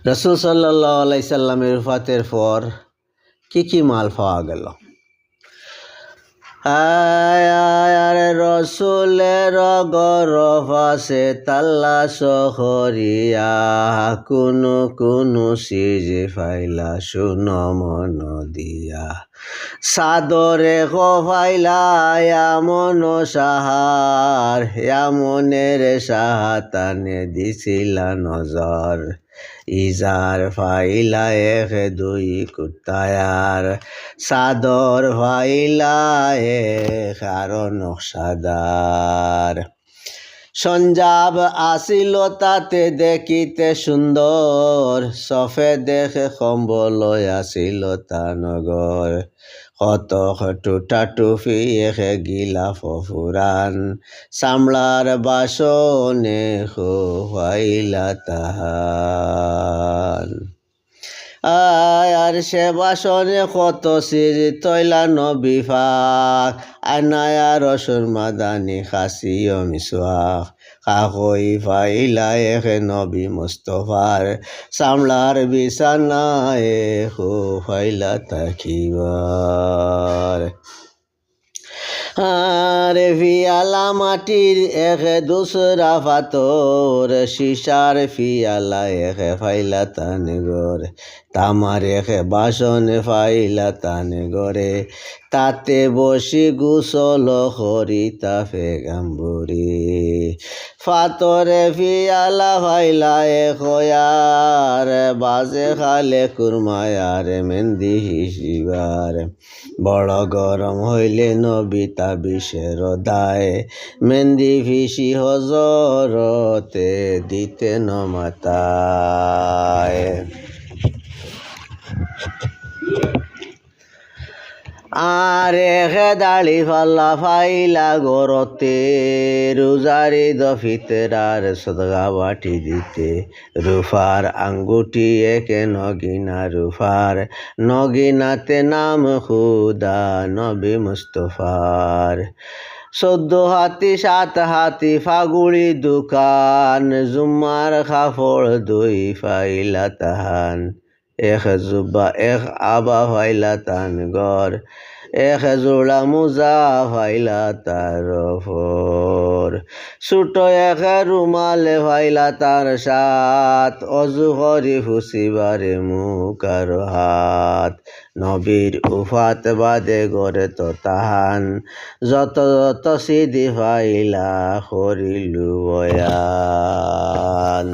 রাসূল সাল্লাল্লাহু আলাইহি সাল্লামের ওফাতের পর কি মাল পাওয়া গেল? আরে রসুলের গরফাসে তাল্লাশ করিয়া কোনো সিজ ফাইলা শুনো মন দিয়া সাদরে ফাইলা এমন সাহার এমনের সাহাতানে দিছিলা নজর ইজার ফাইলা এক দুই কুত্তায়ার সাদর ফাইলা এক আরো নকশাদার সঞ্জাব আসিল তাতে দেখিতে সুন্দর সফে দেখে কম্বল আসিল তা নগর কত টুটা টুফি এখে গিলাফ ফুরান সামলার বাসনে খুয়াইলা তাহান আর সে বাসনে কত সির তৈলা নবী ফাক আনায়া রসুর মাদানি খাসিও মিসওয়াক কাকই ফাইলা এখে নবী মুস্তফার সামলার বিছানায় ফাইলা তাকিবার আরে ফিয়ালা মাটির এখে দুসরা পাথর শিশার ফিয়ালা এখে ফাইলা তানে গর তামার এখে বাসন ফাইলা তানে গরে তাতে বসি গুসল হরিতা পেগাম্বরি ফাতরে ফিয়ালা ফাইলা এখয়ার বাজে খালে কুরমায়ার মেন্দি হিসিবার বড় গরম হইলে নবী তাবিশের দায় মেন্দি ফিসি হজরতে দিতে নমাতায় আরে দাড়ি ফাল্লা ফাইলা গরতে রোজারি দফিতেরার সদগা বাটি দিতে রুফার আঙ্গুটি একে নগিনা রুফার নগিনাতে নাম খুদা নবী মুস্তফার 14 হাতি 7 হাতি ফাগুড়ি দোকান জুম্মার কাপড় দুই ফাইলা তাহান এক জুব্বা এক আবা ফাইলা তান গর এক জোড়া মোজা ফাইলা তার ফর ছোট এক রুমালে ফাইলা তার সাত অজু করি ফুসিবারে মুখ আর হাত নবীর উফাত বাদে গড়ে তো তাহান যত যত সিদ্ধি ফাইলা করিলু বয়ান।